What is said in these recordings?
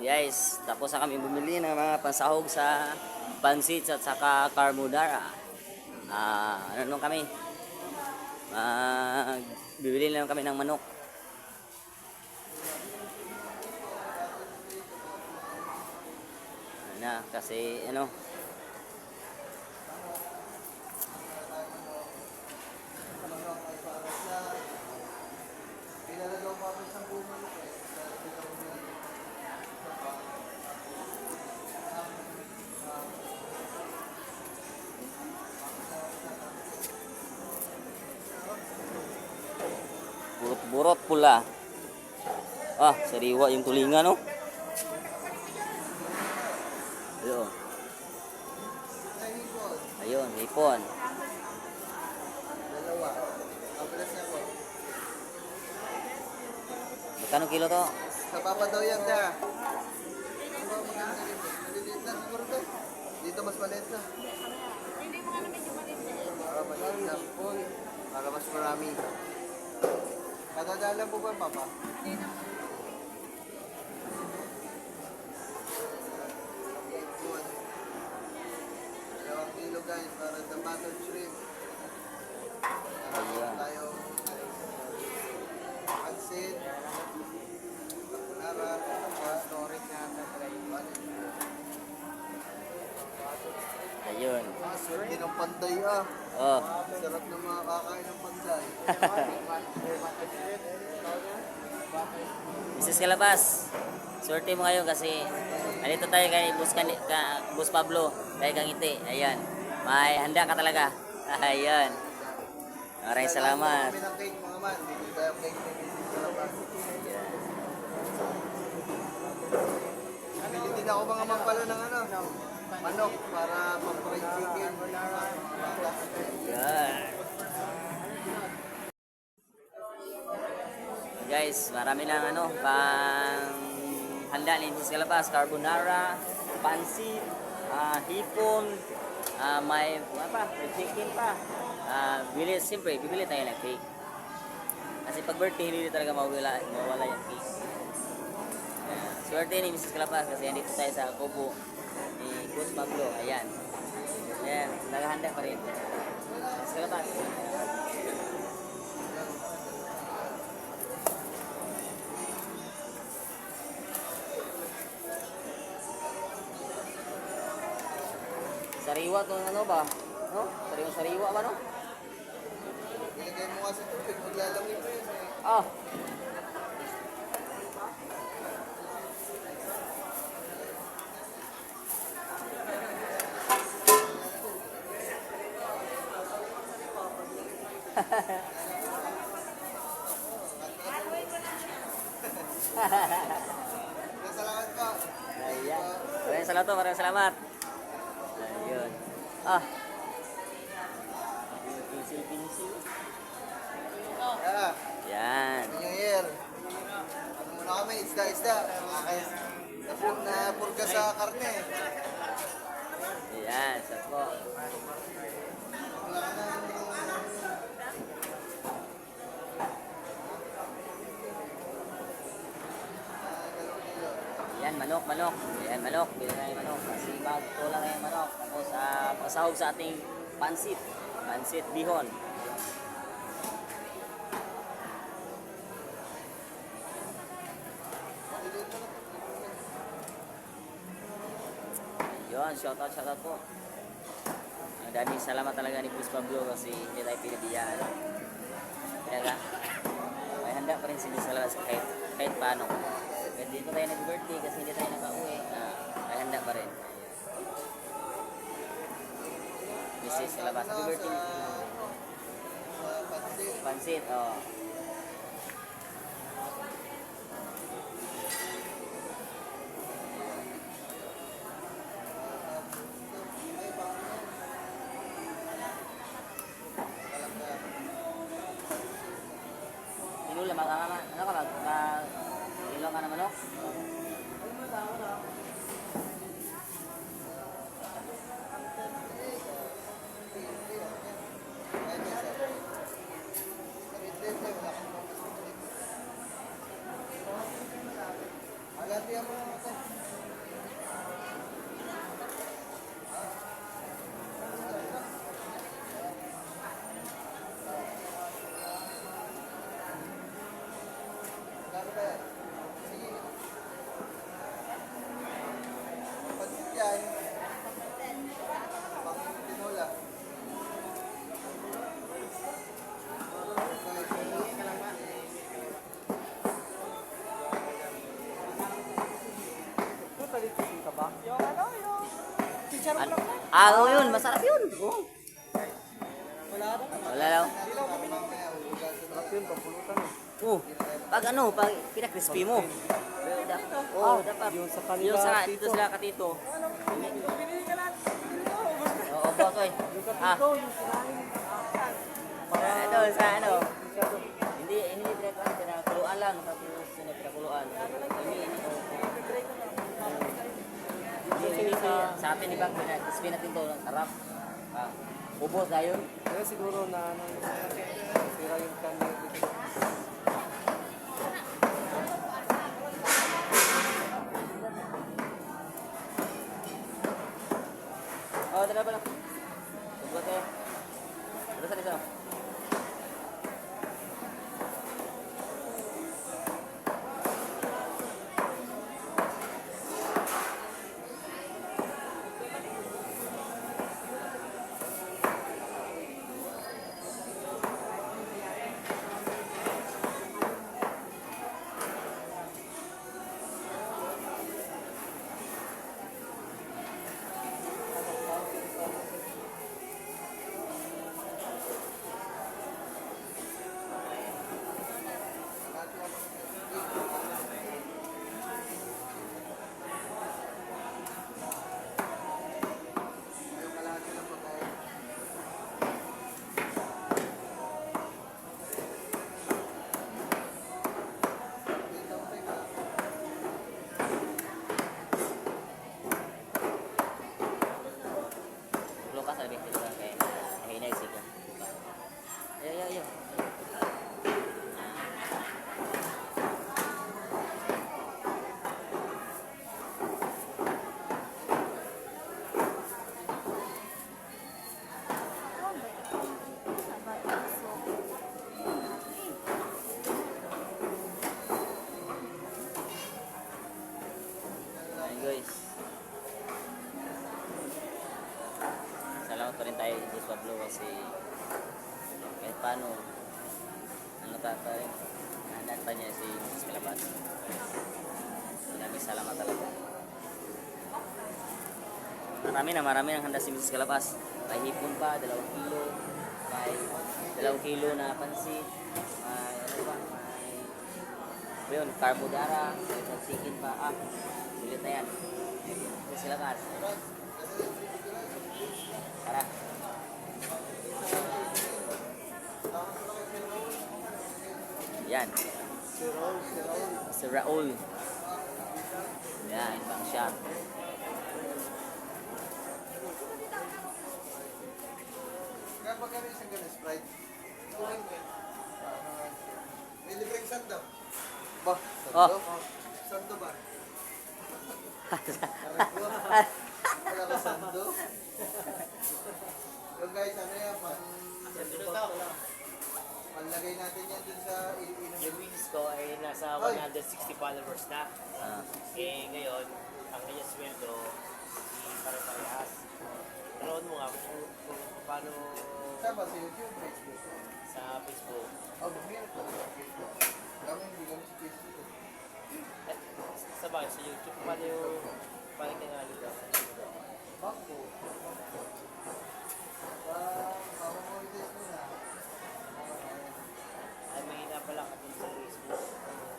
guys, tapos na kami bumili ng mga pansahog sa pansit at saka carbonara. Ano nung kami? Bibili lang kami ng manok. Kasi ano, burot-burot pula. Sariwa yung tulingan, no? Ayun. Ayun, hipon. Dalawa. Abalas na po. Magkano kilo to? Sa papa daw yan, da. Maliliit na siguro to. Dito mas maliit na. Para maliit na. Para mas marami. Kadadala po ba, papa? Kilo guys, para sa buttered shrimp. Ayan. Tayo pansit, carbonara, storage na Ayun. swerte ng panday Sarap ng mga kakain ng panday. Mrs. Kalabas, swerte mo ngayon kasi nandito tayo kay Boss Pablo, kay Kangiti. Ayan. May handa ka talaga. Ayan. Maraming salamat. Kami ng cake mga man. Dito tayo cake ni Mrs. Kalabas. Bili din ako mga mampala ng manok para pang-fried chicken. Ayan. Guys, marami lang pang handa ni Mrs. Kalabas, carbonara, pansit, hipon, may chicken pa. Siyempre, bibili tayo ng cake. Kasi pag birthday, hindi talaga mawala yung cake. Swerte ni Mrs. Kalabas kasi andito tayo sa kubo ni Boss Pablo. Ayan. Ayan, naghahanda pa rin. Mrs. Kalabas. Sariwa to ba? No? Sariwa ba, no? Ilagay mo kasi tubig, maglalaki mo yun. Salamat po. Ayan. Maraming salamat. Ayun. Pinsil. Yan. New Year. Ano muna kami, isda. Napurga sa karne. Ayan, po. Ayan, manok. Ayan, manok. Bili na yung manok. Kasi bago lang yung manok. Tapos, pasahog sa ating pansit. Pansit bihon. Yun, shoutout po. Ang daming salamat talaga ni Boss Pablo kasi hindi tayo pinabiyaan. Kaya may handa pa rin si Mrs. Kalabas kahit paano. Kahit dito tayo nag-birthday kasi hindi tayo nakauwi. May handa pa rin. Mrs. Kalabas, happy birthday. Pansit, Tinula, ilo ka na manok? Alati mo Oo yun, masarap yun. Oo. Wala daw. Sarap yun, papulutan. Oh, pag ano, pag pinakrispy mo. Dapat. Yung sa kanila, Yung sa tito. dito sila katito. Oo, boss, oy. Ah, ito, sa ano. Hindi pinakuluan lang. Tapos pinakuluan. Hindi, sa atin, di ba, pinakrispy natin to. Sarap. Ah, ubos na yun. Kaya siguro na sira yung kanya. Oh, dala pala. Subot eh. Terus sa isa. Lukas sabi ko kay hinay siko. Ayo. Ayun guys. Salamat pa rin tayo kay Pablo kasi kahit paano ano pa rin nahandan pa niya si Mrs. Calabas. Maraming salamat talaga. Marami nang handa si Mrs. Calabas. May hipon pa, 2 kilo. May 2 kilo na pansit. May ano ba? May yun, carbonara. May chicken pa. Ulit na yan. Mrs. Calabas. Tara. Yan. Si Raul. Yan, bang siya. Kaya pag kami isang ganun, Sprite. May libreng sando. Ba? Sando? Sando ba? Wala ka sando? Yung guys, ano yan? Panlagay natin yan dun sa iinom. Yung misis ko ay nasa Ay. 160 followers na. Ngayon, ang kanyang sweldo, hindi pare-parehas. Tanawan mo nga kung paano Saan ba? Sa YouTube, Facebook? sa Facebook. Meron pa sa Facebook. Kami hindi kami sa Facebook. At sa bagay, sa YouTube, paano tingali daw? Bako. Pamamorites mo na. Ay, may hinapala ka dun sa Facebook.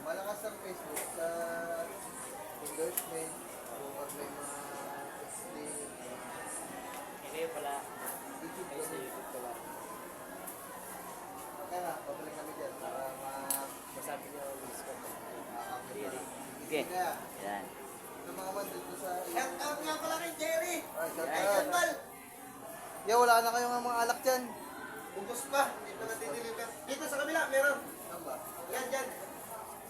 Malakas ang Facebook sa endorsement o pag may mga texting. Ngayon pala, YouTube kayo sa kami. YouTube pala. Kaya na, pabalik kami dyan para Masabi niyo ang misis ko. Really? Okay. Kaya, Yan. sa mga man dito sa... Shout out nga pala kay Jerry. Shout Bal. out. Yeah, wala na kayong mga alak dyan. Ubus pa. Dito na dideliver. Dito sa kabila, meron. Saan ba? Yan, dyan.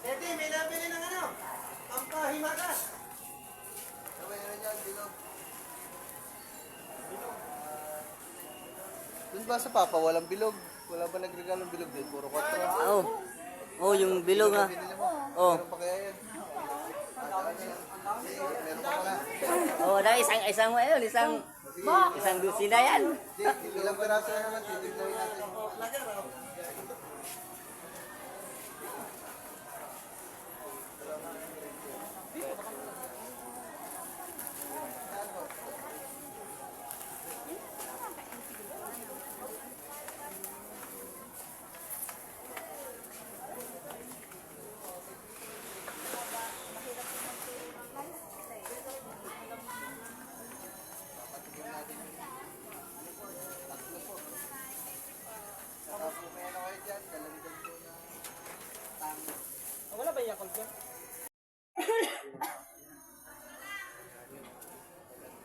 Seti, may nabili ng ano? Ang pahimagas. Sabay na dyan, bilog. Dun ba sa Papa, walang bilog? Wala ba nagregalong bilog doon? Puro 4. Oh, yung bilog ah. Binili mo? Oh. Meron pa kaya yan? Meron pa pala. Oh, dahil isang ayun, isang dusina yan. Ilang peraso na naman, titignan natin.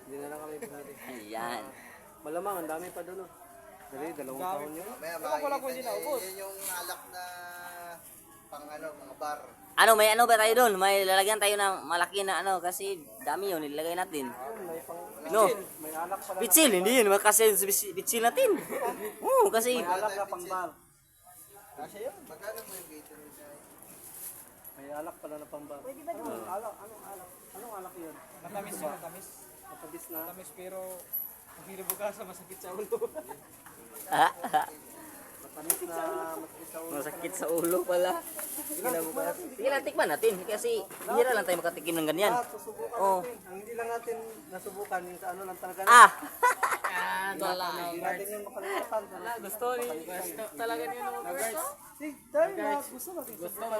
Hindi na lang kami bumili. Ayan. Malamang, ang dami pa doon. Dali, 2 taon yun. Mamaya makikita niyo, yan yung alak na pang ano, mga bar. Ano, may ano ba tayo doon? May lalagyan tayo ng malaki na ano kasi dami yun, nilagay natin. No. May alak pala. Bitsil, hindi yun. Kasi bitsil natin. Oo, kasi... May alak na pang bar. Kasi yun. Magkano mo yung Gatorade na? May alak pala na pang bar. Pwede ba naman? Alak? Anong alak? Anong alak yun? Matamis yun, matamis. Matamis na. Matamis pero kung hinubugasan masakit sa ulo. Matamis na. Matamis sa ulo. Masakit sa ulo pala. Sige lang, tikman natin. Kasi hira lang tayo makatikim ng ganyan. Susubukan Oh. natin. Ang hindi lang natin nasubukan yung sa ano lang talaga. Ah! Hindi natin yung makalimutan. Gusto talaga niya ng gusto. Dahil na gusto natin. Gusto mo.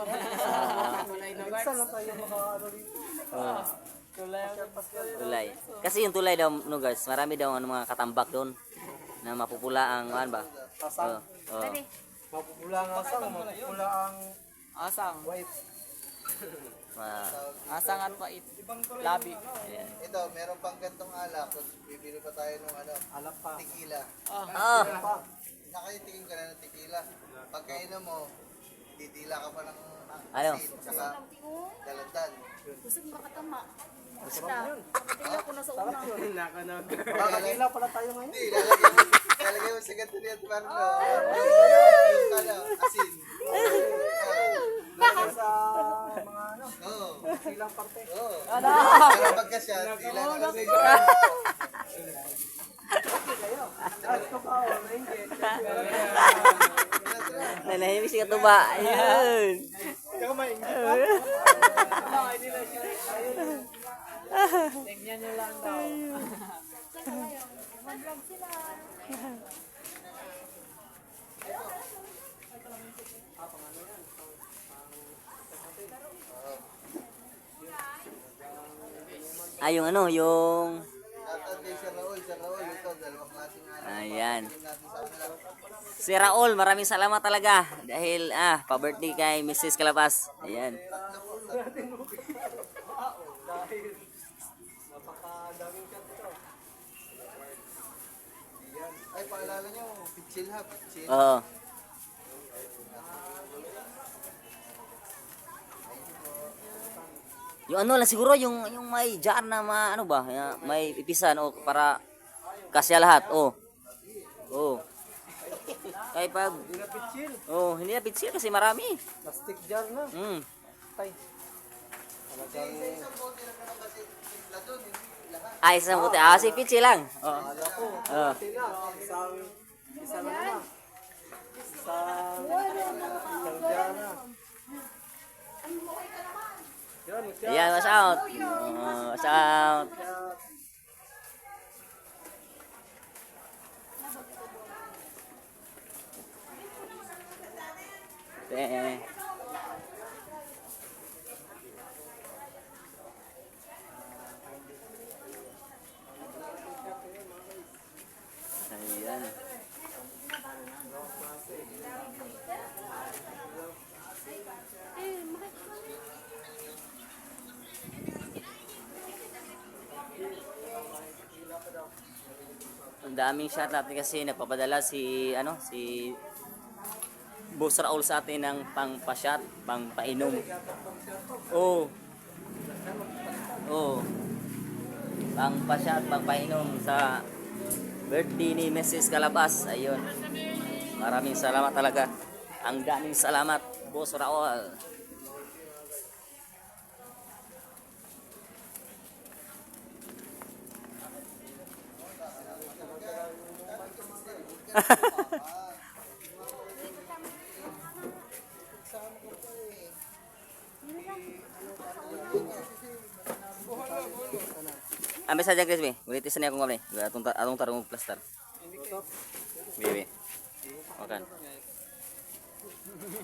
Minsan lang tayo makaano dito. Oh, Tulay ako. tulay. Kasi yung tulay daw, no guys, marami daw ano, mga katambak doon na mapupula ang, ano ba? Asang. Oh. Mapupula ang asang. Mapupula ang Asang. white. Asang at pait. Labi. Ayan. Ito, meron pang gantong alak. Tapos bibili pa tayo ng ano. Alak pa. Tequila. Ah! Nakaitingin ka na ng tequila. Pagkainom mo, didila ka pa ng Ano? asin. Saka dalandan. Busog makatama. Basta, kapatila ko na sa una. Kakakila pala tayo ngayon. Hindi, lalagay mo sa ganito niya. Parang yung ano, asin. Lalagay sa mga ano. Oo. Silang parte. Oo. Pero pagka siya, tila na kasi. Ito pa, nainggit. Nanahimik si Katuba. Ayun. Ikaw maingit pa? Tingnan nyo lang daw. Mag-vlog sila. Ah, yung ano, yung... Tatanday si Raul. Si Raul, ito, dalawang klaseng alak. Ayan. Tingnan natin sa kanila. Si Raul, maraming salamat talaga. Dahil, pa-birthday kay Mrs. Calabas. Ayan. Dahil napakadaming cut ito. Ayan. Ay, paalala nyo, pitsil ha, pitsil. Oo. Yung ano lang siguro, yung may jar na ano ba, may ipisan o para kasya lahat. Oh. Oh. Kaya pag, Hindi na pitsil. oh, hindi na pitsil kasi marami. Plastic jar na. Mm. Tay. Talagang Ay, isang buti. Ah, si pitsil lang. Oh. ala ko. Oh. Sila, isa na naman. Isang jar na. Yan, Ayan, watch out. Watch out. Eh. Ayan. Ang daming shot natin kasi nagpapadala si Boss Raul sa atin ng pang-pa-shot, pang-painom. Oh. Oh. Pang-pa-shot, pang-painom sa birthday ni Mrs. Calabas. Ayun. Maraming salamat talaga. Ang daming salamat, Boss Raul. Ambil saja guys, be. Ulit isa niya akong kamay. Atong tarong plaster. Bibi. Makan.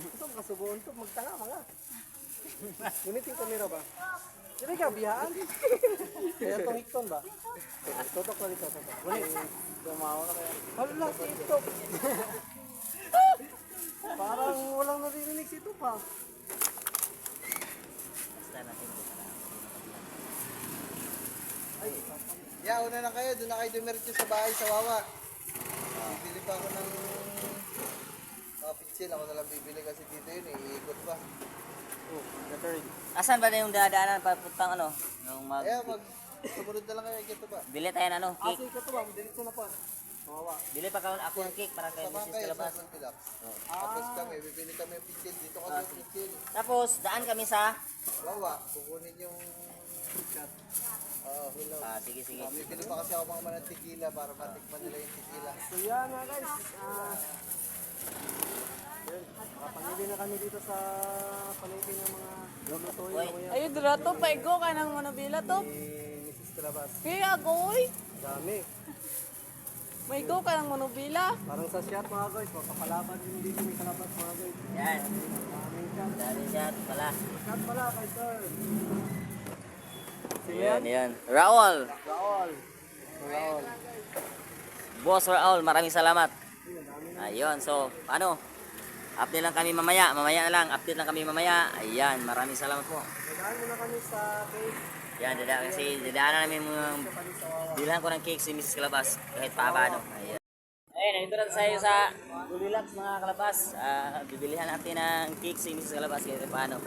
ito, kasubuan ito. Magtanga mga. Ngunit yung kamera ba? Hindi ka, bihaan. Kaya itong hikton ba? Totok lang ito. Ngunit. Tumawa na kaya. Hala, si ito. Parang walang naririnig si ito pa. mauna na kayo. Doon na kayo dumiretso sa bahay sa Wawa. Bibili pa ako ng pitsil. Ako na lang bibili kasi dito yun. Iikot pa. Oh, Catherine. Asan ba na yung dadaanan papuntang ano? Yung Kaya sumunod na lang kayo. Ito pa. Bili tayo ng ano, Ah, cake. sige ko to ba? Diretso na pa. Kawawa. Bili pa ako ng cake para kay Sama Mrs. kayo Calabas. sa Santilak. Tapos kami, bibili kami ng pitsil. Dito kami ng pitsil. Tapos, daan kami sa... Wawa, kukunin yung shot. Oo, hello. sige, sige. Bibili pa kasi ako mga manang tequila para matikman nila yung tequila. So yan nga guys. Yun, nakapamili na kami dito sa palengke ng mga lutuin Uy. na kuya. Ayun, dito, paigo ka ng manubila to. Ni Mrs. Calabas. Kaya agoy. Dami. May go ka ng manubila. Parang sa shot mga guys. Magpapalaban din dito ni Calabas mga guys. Yan. Daming shot. Dali siya pala. Shot pala kay sir. Yan, yan. Raul. Raul. Raul. Boss Raul, maraming salamat. Ayun, so, ano? Update lang kami mamaya. Mamaya na lang. Update lang kami mamaya. Ayan, maraming salamat po. Dadaan muna kami sa cake. Yan, dadaanan namin bilhan ko ng cake si Mrs. Calabas. Kahit paano. Ayan. Ayun, nandito na tayo sa Goldilocks mga Calabas. Bibilihan natin ng cake si Mrs. Calabas kahit paano.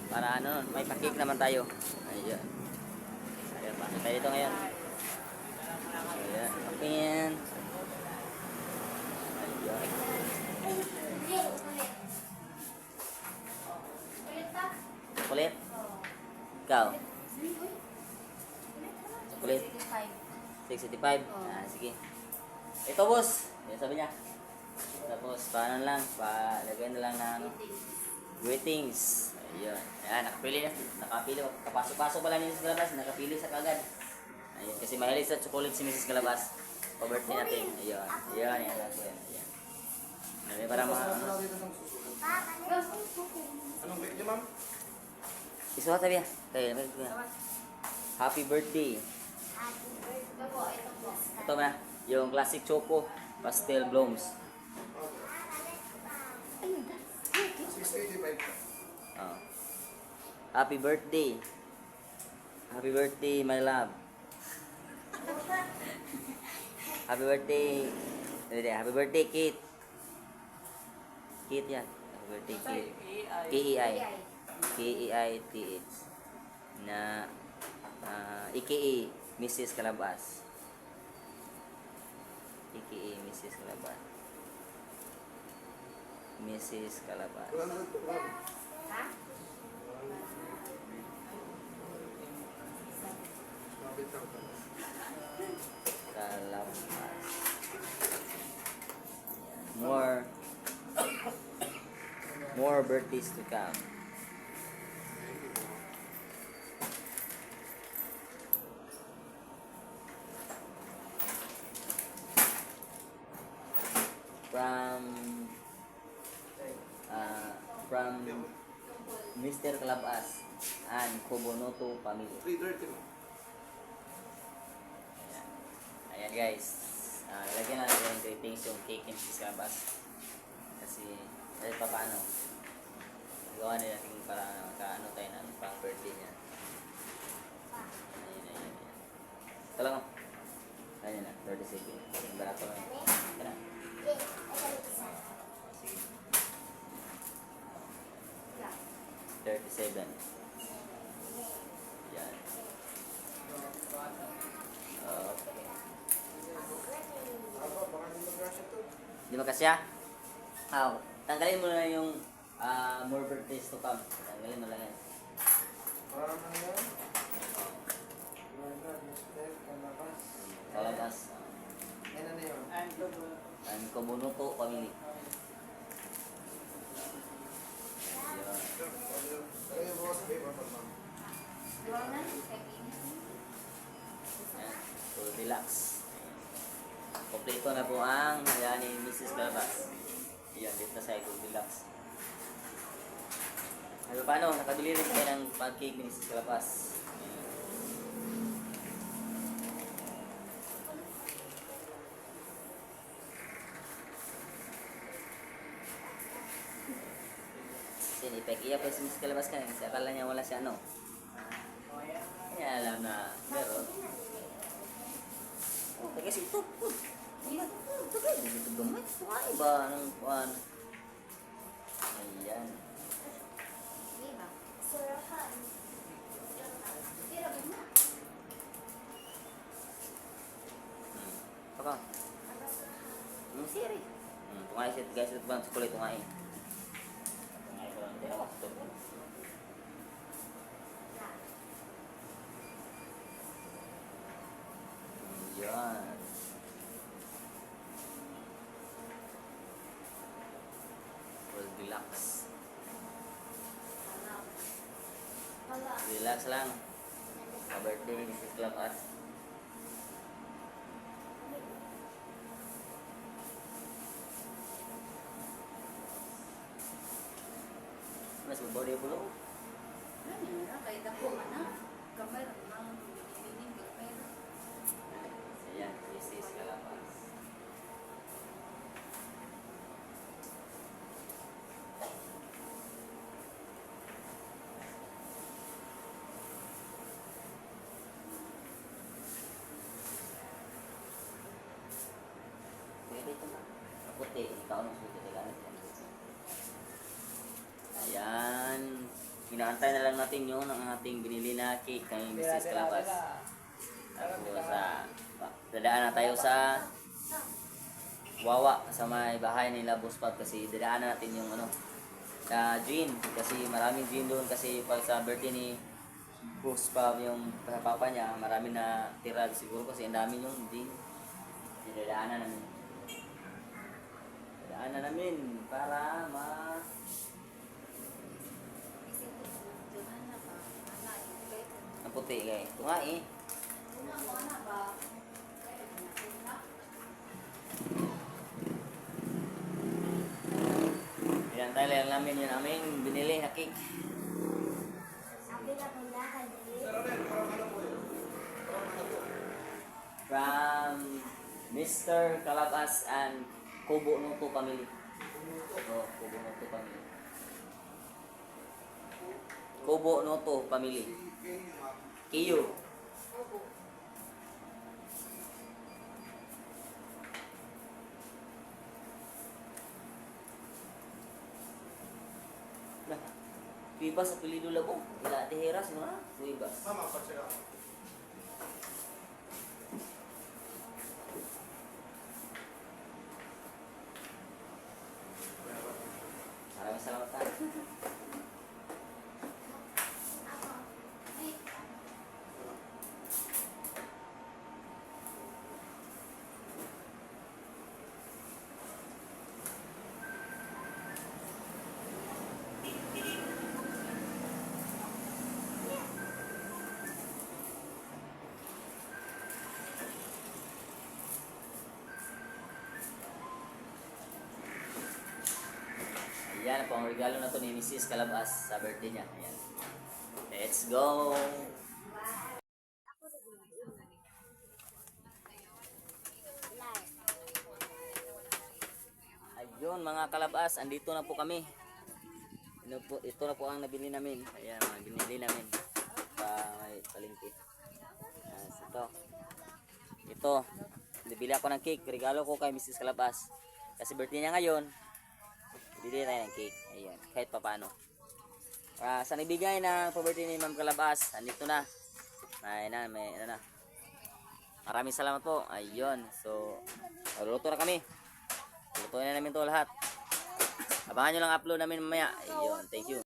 Para ano, may pa-cake naman tayo. Ayun. Ayun, pasok tayo dito ngayon. Ayan, pin. Ayun. Kulit. Ikaw. Kulit. 685. Sige. Ito boss. Yan sabi niya. Tapos paano lang, palagyan na lang ng greetings. Ayun. Ayan, nakapili na. Nakapili. Kapasok-pasok pala ni Mrs. Calabas. Nakapili sa kagad. Ayun, kasi mahilig sa chocolate si Mrs. Calabas. Pa-birthday natin. Ayun. Ayun, yan lang po yan. Ayun. Ayun, para mga ano. Anong break niyo, ma'am? Isuha tabi ya. Tayo, happy birthday. Ito na, yung classic choco pastel blooms. 685. Oh. Happy birthday. Happy birthday, my love. Happy birthday. Happy birthday, Kate. Kate yan. Happy birthday, Kate. K-E-I. K-E-I-T-H. Na AKA Mrs. Calabas. AKA Mrs. Calabas. Mrs. Calabas. Calabas. More birthdays to come. From Mr. Calabas and Kobonoto family. 330, ma'am. Ayan, ayan guys. Lalagyan natin yung greetings yung cake and Mrs. Calabas. Kasi kahit pa paano gawa na natin para makaano tayo ng pang birthday niya. Ayan. Ito lang. Ayan na, 30 seconds. Ang barato lang. Ito na. Sige. 37. Yan. Okay. Di ba kasya? Tanggalin mo na yung more birthdays to come. Tanggalin mo lang yan. Parang ano yan? Calabas. Yan ano yun? And Kobonoto family. Kaya yung bukas sabi, ma'am. Yan. So, relax. Kompleto na po ang yan ni Mrs. Calabas. Yan, dito sa Gold Deluxe. Ano paano? Nakabili rin tayo ng pancake ni Mrs. Calabas. Ayan. Sinipek iya pa si Mrs. Calabas ka. Kasi akala niya wala siya ano. Kaya alam na meron. Kasi ito. Ayan. Ito kayo. Ito gamay. Kumain ba ng kuhan? Ayan. Diba? Surahan. Tira ba na? Apa? Siri. Tungai siya guys. Ito ba? Sekolah tungai. Tungai ko lang. Tira ba? Ayan. Relax. Relax lang. Ka-birthday ni Mrs. Clapas. Mas berbody pula. Ano yun? Kahit ako mana. Kamay lang. Pining kamay. Ayan, Mrs. Clapas. Pwede ito na. Puti, ikaw nang suti talaga. Ayan. Inaantay na lang natin yun ang ating binili na cake kay Mrs. Calabas. Tapos dadaan na tayo sa Wawa sa may bahay nila Buspag kasi dadaan na natin yung sa Jean kasi maraming Jean doon kasi pag sa birthday ni Buspag yung papa niya marami na tira siguro kasi ang dami yung Jean. Dadaanan namin. Dadaanan namin para ang puti kay. Ito nga eh. Inantay lang namin yun aming binili na cake. From Mr. Calabas and Kubo Nuto family. Oh, Kubo Nuto family. Kubo Noto family. Kiyo. Nah, Kuibas sa pilido labo. Ila teheras mo na. Kuibas. Mama, patsira. Maraming salamat tayo. Ayan po ang regalo na to ni Mrs. Calabas sa birthday niya. Ayan. Let's go! Ayun mga Calabas, andito na po kami. Ito na po ang nabili namin. Ayan, mga binili namin. May palengke. Ayan, ito. Nabili ako ng cake. Regalo ko kay Mrs. Calabas. Kasi birthday niya ngayon. Bili tayo ng cake. Ayan, kahit pa paano. Sa nagbigay ng birthday ni Ma'am Calabas, andito na. Ayan na, may ano na. Maraming salamat po. Ayun. So, luluto na kami. Lutuin na namin to lahat. Abangan nyo lang upload namin mamaya. Ayun, thank you.